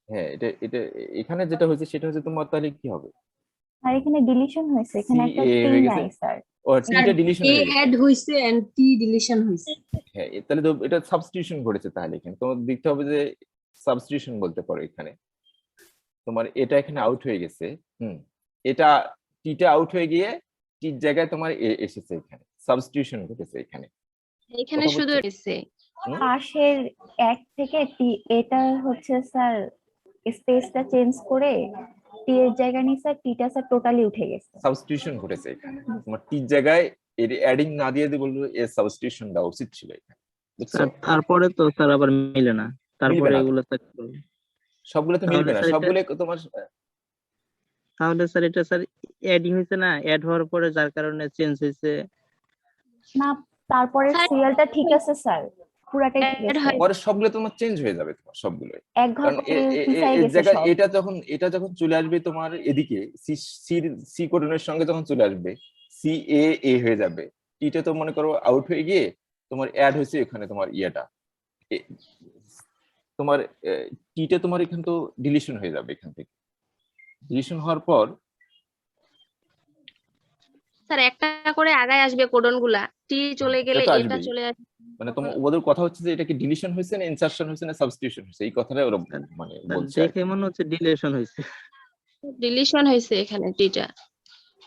হ্যাঁ, এটা এখানে যেটা হয়েছে সেটা হচ্ছে তোমার, তাহলে কি হবে? আর এখানে ডিলিশন হয়েছে, এখানে একটা CAA টি হয়ে গেছে, নাই স্যার। ও টিটা ডিলিশন এ হয়ে গেছে। অ্যাড হইছে এন্ড টি ডিলিশন হইছে। হ্যাঁ, তাহলে তো এটা সাবস্টিটিউশন ঘটেছে। তাহলে এখানে তোমার দেখতে হবে যে সাবস্টিটিউশন বলতে পারো, এখানে তোমার এটা এখানে আউট হয়ে গেছে। এটা টিটা আউট হয়ে গিয়ে টির জায়গায় তোমার এসেছে, এখানে সাবস্টিটিউশন ঘটেছে এখানে। এখানে কথা শুধু বুঝছো? এসে পাশের এক থেকে টি, এটা হচ্ছে স্যার স্পেসটা চেঞ্জ করে টি এর জায়গায় নিয়ে স্যার টিটা স্যার টোটালি উঠে গেছে। সাবস্টিটিউশন ঘটেছে এখানে, তোমার টির জায়গায় এর অ্যাডিং না দিয়ে বলবো এর সাবস্টিটিউশন দেওয়া উচিত ছিল এখানে, বুঝছো? স্যার তারপরে তো স্যার আবার মিলে না, তারপরে না। এগুলো স্যার কি হবে? সবগুলো তো তাহলে মিলবে না, স্যার এটা সবগুলো তোমার তাহলে স্যার এটা স্যার অ্যাডিং হয়েছে না, অ্যাড হওয়ার পরে যার কারণে চেঞ্জ হয়েছে। না, তারপরে স্যার, সিরিয়ালটা ঠিক আছে স্যার, পুরাটাই ঠিক Add আছে। হয়। পরে সবগুলো তোমার চেঞ্জ হয়ে যাবে, তোমার সবগুলো। এক ঘর কারণ পরে পিছায় এর গেছে জায়গায় সব। এটা যখন চলে আসবে তোমার এদিকে সি কোডনের সঙ্গে যখন চলে আসবে, সি এ হয়ে যাবে, টিটা তো মনে করো আউট হয়ে গিয়ে তোমার অ্যাড হয়েছে এখানে তোমার ইয়েটা, এ- তোমার টিটা তোমার এখান তো ডিলিশন হয়ে যাবে, এখান থেকে ডিলিশন হওয়ার পর স্যার একটা করে আগায় আসবে কোডন গুলা, টি চলে গেলে এটা তো এটা আসবেই। চলে আসবে। মানে তোমার ওদের কথা হচ্ছে যে এটা কি ডিলিশন হয়েছে না ইনসারশন হয়েছে না সাবস্টিটিউশন হয়েছে, এই কথাটাই ওরা মানে স্যার বলছে আর কি। দেখে মনে হচ্ছে ডিলেশন হয়েছে। ডিলিশন হয়েছে এখানে টিটা।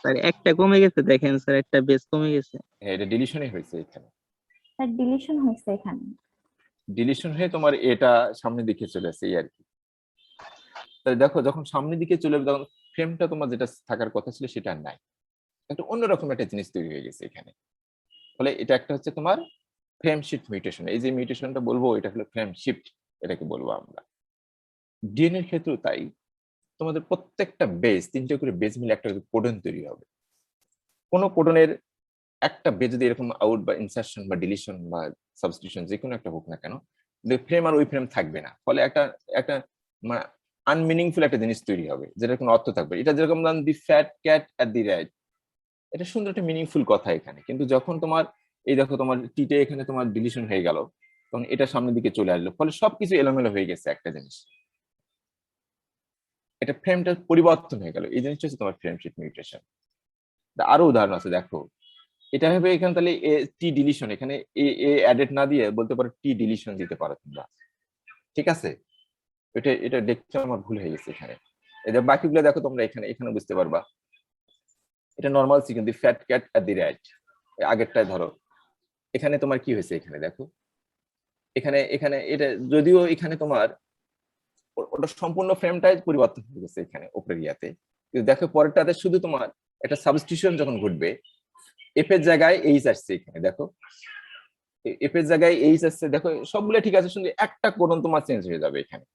স্যার একটা কমে গেছে, দেখেন স্যার একটা বেস কমে গেছে। হ্যাঁ, এটা ডিলিশনই হয়েছে এখানে, স্যার ডিলিশন হয়েছে এখানে। ডিলিশন হয়ে তোমার এটা সামনের দিকে চলে আসে এই আর কি। তাই দেখো যখন সামনের দিকে চলে যাবে তখন ফ্রেমটা তোমার যেটা থাকার কথা ছিল সেটা আর নাই, একটা অন্যরকম একটা জিনিস তৈরি হয়ে গেছে এখানে। ফলে এটা একটা হচ্ছে তোমার ফ্রেম শিফট মিউটেশন, এই যে মিউটেশনটা বলবো এটা হলো ফ্রেম শিফট, এটাকে বলবো আমরা। ডিএনএ এর ক্ষেত্রেও তাই, তোমাদের প্রত্যেকটা বেস, 3টে করে বেস মিলে একটা কোডন তৈরি হবে। কোন কোডনের একটা বেস যদি এরকম আউট বা ইনসারশন বা ডিলিশন বা সাবস্টিটিউশন যে কোনো একটা হোক না কেন, ফ্রেম আর ওই ফ্রেম থাকবে না, ফলে একটা একটা মানে আনমিনিংফুল একটা জিনিস তৈরি হবে যেটার কোনো অর্থ থাকবে। এটা যেরকম the fat cat at the right, এটা সুন্দর একটা মিনিংফুল কথা এখানে, কিন্তু যখন তোমার এই দেখো তোমার টিটে এখানে তোমার ডিলিশন হয়ে গেল, তখন এটা সামনের দিকে চলে আসলো, ফলে সবকিছু এলোমেলো হয়ে গেছে একটা জিনিস, এটা ফ্রেমটা পরিবর্তন হয়ে গেল, এই জিনিসটা হচ্ছে তোমার ফ্রেম শিফট মিউটেশন। আরো উদাহরণ আছে দেখো, এটা হবে এখানে তাহলে এ টি ডিলিশন, এখানে এ অ্যাডেড না দিয়ে বলতে পারো টি ডিলিশন দিতে পারো তোমরা, ঠিক আছে? এটা দেখতে আমার ভুল হয়ে গেছে এখানে। এই যে বাকিগুলো দেখো তোমরা এখানে বুঝতে পারবা, এটা normal sequence the fat cat at the right, আগেরটায় ধরো এখানে তোমার কি হয়েছে, এখানে দেখো এখানে এখানে এটা যদিও এখানে তোমার ওটা সম্পূর্ণ ফ্রেমটাই পরিবর্তন হয়ে গেছে এখানে উপরের ইয়াতে, কিন্তু দেখো পরেরটাতে শুধু তোমার একটা সাবস্টিটিউশন যখন ঘটবে, এফ এর জায়গায় এইচ আসছে এখানে দেখো, এফ এর জায়গায় এইচ আসছে, দেখো সবগুলো ঠিক আছে, শুধু একটা কোডন তোমার চেঞ্জ হয়ে যাবে এখানে।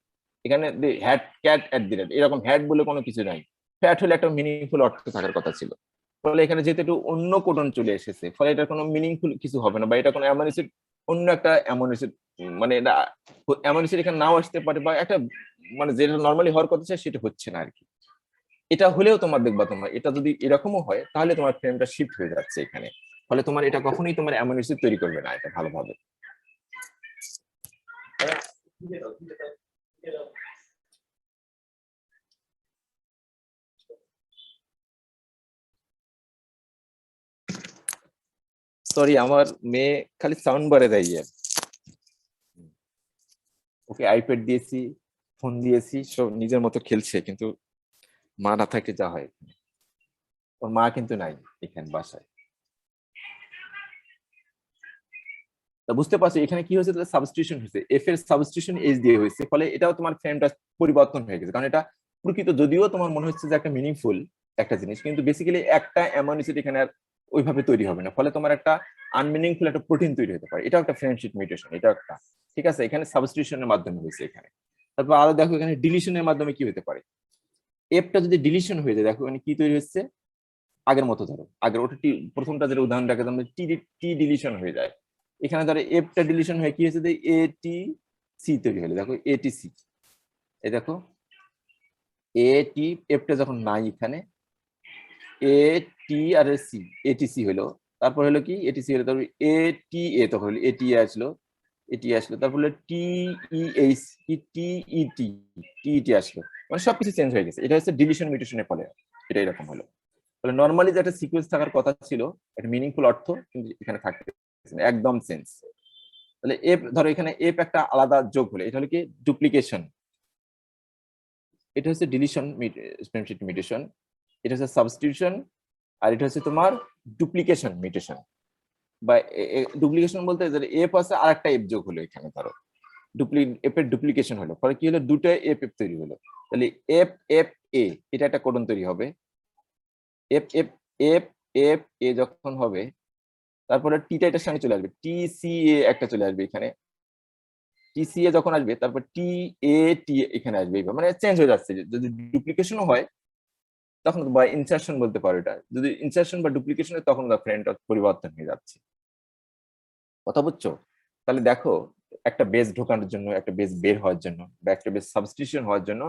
এখানে hat cat at the rate, এরকম হ্যাট বলে কোনো কিছু নাই, ফ্যাট হলে একটা মিনিংফুল অর্থ থাকার কথা ছিল, ফলে এখানে যেহেতু একটু অন্য কোডন চলে এসেছে, ফলে এটা কোনো মিনিংফুল কিছু হবে না, বা এটা কোনো অ্যামাইনো অ্যাসিড অন্য একটা অ্যামাইনো অ্যাসিড, মানে এটা অ্যামাইনো অ্যাসিড এখানে নাও আসতে পারে, বা একটা মানে যেটা নর্মালি হওয়ার কথা সেটা হচ্ছে না আর কি। এটা হলেও তোমার দেখবা, তোমার এটা যদি এরকমও হয় তাহলে তোমার ফ্রেমটা শিফট হয়ে যাচ্ছে এখানে, ফলে তোমার এটা কখনোই তোমার অ্যামাইনো অ্যাসিড তৈরি করবে না এটা ভালোভাবে। সরি, আমার মেয়ে খালি সাউন্ড বারে দেয়, ওকে আইপ্যাড দিয়েছি, ফোন দিয়েছি, সব নিজের মতো খেলছে, কিন্তু মা না থাকলে যা হয়, ওর মা কিন্তু নাই এখানে বাসায়। তা বুঝতে পারছো এখানে কি হয়েছে, সাবস্টিটিউশন হয়েছে, এফ এর সাবস্টিটিউশন এইচ দিয়ে হয়েছে, ফলে এটাও তোমার ফ্রেমটা পরিবর্তন হয়ে গেছে, কারণ এটা প্রকৃত যদিও তোমার মনে হচ্ছে যে একটা মিনিংফুল একটা জিনিস, কিন্তু বেসিক্যালি একটা অ্যামাইনো অ্যাসিড এখানে আর ওইভাবে তৈরি হবে না, ফলে তোমার একটা আনমিনিংফুল একটা প্রোটিন তৈরি হতে পারে, এটাও একটা ফ্রেম শিফট মিউটেশন, এটা একটা, ঠিক আছে? এখানে সাবস্টিটিউশনের মাধ্যমে হয়েছে এখানে। তারপর আরো দেখো এখানে ডিলিশনের মাধ্যমে কি হতে পারে, এফটা যদি ডিলিশন হয়ে যায়, দেখো এখানে কি তৈরি হচ্ছে, আগের মতো ধরো আগের ওটা প্রথমটা যেটা উদাহরণ রাখে টি ডিলিশন হয়ে যায়, এখানে ধরো এফটা ডিলিশন হয়ে কি হয়েছে, এ টি সি তৈরি হলো, দেখো এটিসি, এই দেখো এ টি, এফটা যখন নাই এখানে এ টি আর সি, এটিসি হলো, তারপর হলো কি এটিসি হলো, তারপর এ টি এ, তখন হলো এটি আসলো, এটি আসলো, তারপর হলো টি ই এইচ, টি ই টি, টি আসলো, মানে সবকিছু চেঞ্জ হয়ে গেছে, এটা হচ্ছে ডিলিশন মিউটেশনের ফলে এটা এরকম হলো। তাহলে নর্মালি যে একটা সিকোয়েন্স থাকার কথা ছিল, একটা মিনিংফুল অর্থ কিন্তু এখানে থাকতে একদম চেঞ্জ। তাহলে এফ ধরো এখানে এফ একটা আলাদা যোগ হলে এটা হলো কি ডুপ্লিকেশন, এটা হচ্ছে ডিলিশন মিউটেশন, এটা হচ্ছে সাবস্টিটিউশন, আর এটা হচ্ছে তোমার ডুপ্লিকেশন মিউটেশন। বা ডুপ্লিকেশন বলতে এফ আছে আর একটা এফ যোগ হলো এখানে, ধরো এফ এর ডুপ্লিকেশন হলো, ফলে কি হলো, দুটো এফ এফ তৈরি হলো। তাহলে এফ এফ এ এটা একটা কোডন তৈরি হবে। এফ এফ এফ এফ এ যখন হবে, তারপরে টিটা এটার সঙ্গে চলে আসবে, টি সি এ একটা চলে আসবে এখানে, টি সি এ যখন আসবে তারপর টি এ টি এখানে আসবে, এইভাবে মানে চেঞ্জ হয়ে যাচ্ছে। যদি ডুপ্লিকেশনও হয় তখন, বা ইনসারশন বলতে পারো এটা, যদি ইনসারশন বা ডুপ্লিকেশন হয় তখন ফ্রেমটা পরিবর্তন হয়ে যাচ্ছে। কথা বুঝছো? তাহলে দেখো, একটা বেস ঢোকানোর জন্য, একটা বেস বের হওয়ার জন্য, বা একটা বেস সাবস্টিটিউশন হওয়ার জন্য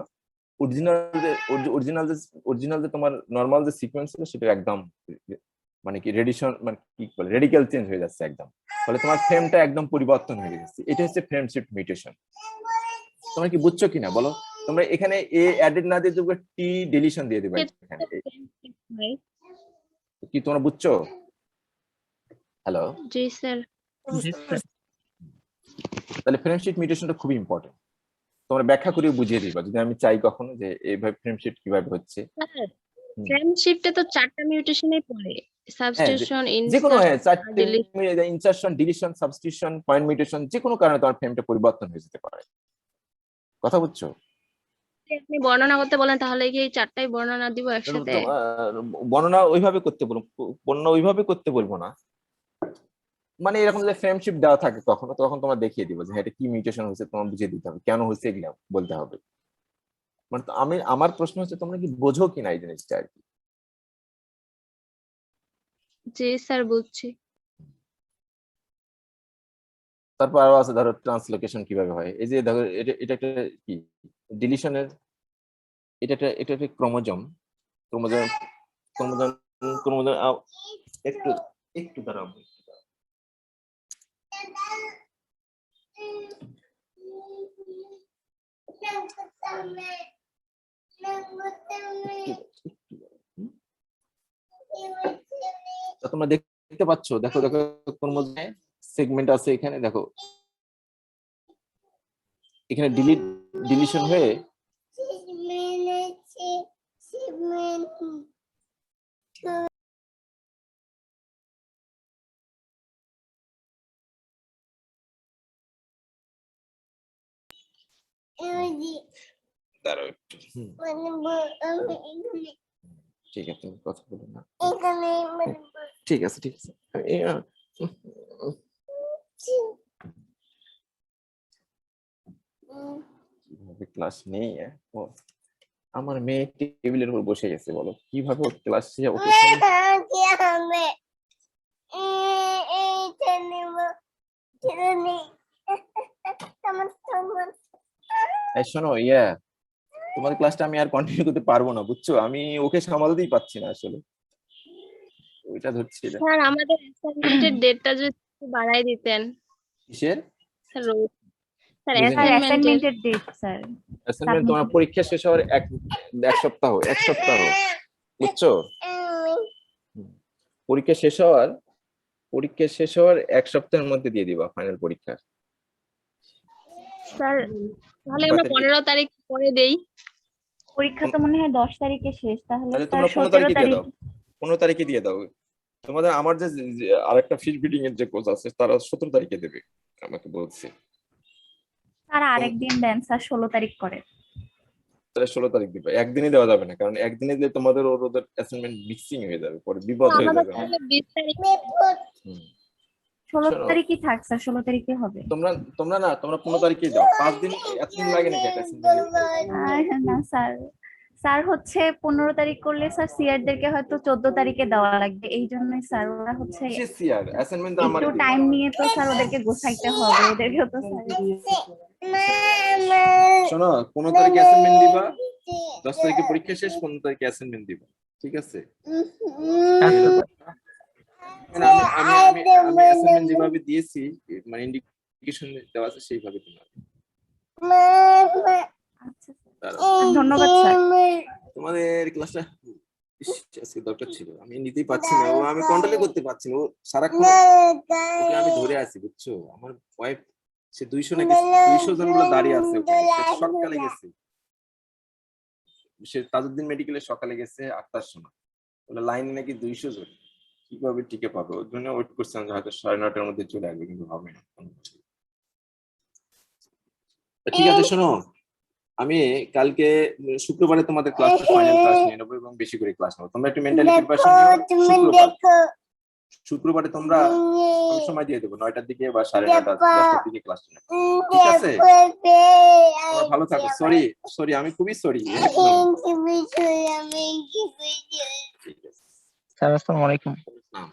অরিজিনাল যে তোমার নর্মাল যে সিকোয়েন্স ছিল সেটা একদম মানে কি রেডিশন, মানে কি বলে, রেডিক্যাল চেঞ্জ হয়ে যাচ্ছে একদম। ফলে তোমার ফ্রেমটা একদম পরিবর্তন হয়ে যাচ্ছে। এটা হচ্ছে ফ্রেম শিফট মিউটেশন। তোমরা কি বুঝছো কিনা বলো? তোমরা এখানে এ অ্যাডেড না দিয়ে তোমরা টি ডিলিশন দিয়ে দিবে এখানে। কি তোমরা বুঝছো? হ্যালো? জি স্যার। জি স্যার। তাহলে ফ্রেম শিফট মিউটেশনটা খুবই ইম্পর্টেন্ট। তোমরা ব্যাখ্যা করে বুঝিয়ে দিবা যদি আমি চাই কখনো যে এইভাবে ফ্রেম শিফট কিভাবে হচ্ছে। স্যার ফ্রেম শিফটে তো 4টা মিউটেশনে পড়ে, সাবস্টিটিউশন, যে কোনো ইনসার্ট, চারটে insertion, deletion, substitution, point mutation, যে কোনো কারণে তোমার ফ্রেমটা পরিবর্তন হয়ে যেতে পারে। কথা বুঝছো? আপনি বর্ণনা করতে বলেন তাহলে কি এই 4টাই বর্ণনা দিব একসাথে? বর্ণনা ওইভাবে করতে বলবো, বর্ণনা ওইভাবে করতে বলবো না, মানে এরকম যে ফ্রেম শিফট দেওয়া থাকে কখনো, তখন তোমরা দেখিয়ে দিবো যে এটা কি মিউটেশন হয়েছে, তোমার বুঝিয়ে দিতে হবে কেন হয়েছে, এগুলো বলতে হবে। মানে আমার প্রশ্ন হচ্ছে তোমরা কি বোঝো কিনা এই জিনিসটা আর কি। জি স্যার বুঝছি। তারপর আরো আছে, ধরো ট্রান্সলোকেশন কিভাবে হয়। এই যে দেখো, এটা একটা কি ডিলিশনের, এটা একটা ক্রোমোজোম, ক্রোমোজোম ক্রোমোজোম ক্রোমোজোম একটু একটু দাঁড়াও। তোমরা দেখতে পাচ্ছ, দেখো দেখো ক্রোমোজোমে সেগমেন্ট আছে এখানে, দেখো এখানে ডিলিশন হয়ে দাঁড়াও একটু। ঠিক আছে, তুমি কথা বলো না। ঠিক আছে ঠিক আছে। কিভাবে ক্লাস নেই? ও আমার মেয়ে টেবিলের উপর বসে গেছে, বলো কিভাবে ক্লাস শোনো, তোমার ক্লাসটা আমি আর কন্টিনিউ করতে পারবো না, বুঝছো? আমি ওকে সামালতেই পারছি না আসলে, ওইটা ধরছি না। স্যার আমাদের অ্যাসাইনমেন্টের ডেটটা যদি একটু বাড়ায় দিতেন। কিসের স্যার স্যার বুঝিনি। অ্যাসাইনমেন্টের অ্যাসাইনমেন্টের ডেট স্যার, অ্যাসাইনমেন্ট তোমার পরীক্ষা শেষ হওয়ার এক সপ্তাহ, বুঝছো? পরীক্ষা শেষ হওয়ার এক সপ্তাহের মধ্যে দিয়ে দিবা ফাইনাল পরীক্ষা। স্যার তাহলে আমরা 15 তারিখ পরে দেই। পরীক্ষা তো মনে হয় 10 তারিখে শেষ, তাহলে তাহলে স্যার তোমরা 15 তারিখে 17 দিয়ে তারিখ। দাও, 15 তারিখে দিয়ে দাও। তোমাদের আমার যে আরেকটা ফিশ বিডিং এর যে কোচ আছে তারা 17 তারিখে দেবে আমাকে বলছে। স্যার আরেকদিন দেন স্যার, 16 তারিখ করে। তাহলে 16 তারিখ দিবে। একদিনই দেওয়া যাবে না, কারণ একদিনে দিলে তোমাদের ওদের অ্যাসাইনমেন্ট মিক্সিং হয়ে যাবে, পরে বিপদ হয়ে আমাদের যাবে। তাহলে 20 তারিখ 16 শোনো, তারিখই থাক স্যার, 16 তারিখে হবে। তোমরা 15 তারিখে দাও। 5 দিন, এতদিন লাগে নাকি একটা assignment? না স্যার, স্যার হচ্ছে 15 তারিখ করলে স্যার সিআর দেরকে হয়তো 14 তারিখে দেওয়া লাগবে, এই জন্যই স্যার ওরা হচ্ছে কিসের সিআর? অ্যাসাইনমেন্ট তো আমার একটু টাইম নিয়ে তো স্যার ওদেরকে গোছাইতে হবে, ওদেরকেও তো স্যার। শোনো, 15 তারিখে অ্যাসাইনমেন্ট দিবা, 10 তারিখে পরীক্ষা শেষ, 15 তারিখে অ্যাসাইনমেন্ট দিবা, ঠিক আছে? মানে আমি অ্যাসাইনমেন্ট যেভাবে দিয়েছি, মানে ইন্ডিকেশন দেওয়া আছে সেইভাবে তোমার। আচ্ছা ধন্যবাদ স্যার। তোমাদের ক্লাসটা আজকে দরকার ছিল, আমি নিতেই পারছি না, ও আমি কন্ট্রোল করতে পারছি না, ও সারাক্ষণ ওকে আমি ধরে আছি, বুঝছো? আমার ওয়াইফ সে 200 নাকি 200 জন গুলো দাঁড়িয়ে আছে ওখানে, সে সকালে গেছে, সে তাজউদ্দিন মেডিকেলে সকালে গেছে 8টার সময়, বলে লাইনে নাকি 200 জন, কিভাবে টিকে পাবে ওর জন্য ওয়েট করছিলাম যে হয়তো 9:30টার মধ্যে চলে আসবে, কিন্তু হবে না। ঠিক আছে, শোনো, আমি কালকে শুক্রবারে তোমাদের ক্লাসটা ফাইনাল ক্লাস নিয়ে নেবো এবং বেশি করে ক্লাস নেবো। তোমরা একটু মেন্টালি প্রিপারেশন নিও। শুক্রবারে তোমরা আমি সময় দিয়ে দেবো 9টার দিকে বা 9:30 10টার দিকে ক্লাস নেবো, ঠিক আছে? তোমরা ভালো থাকো। সরি আমি খুবই সরি। স্যার আসসালামু আলাইকুম। হ্যাঁ।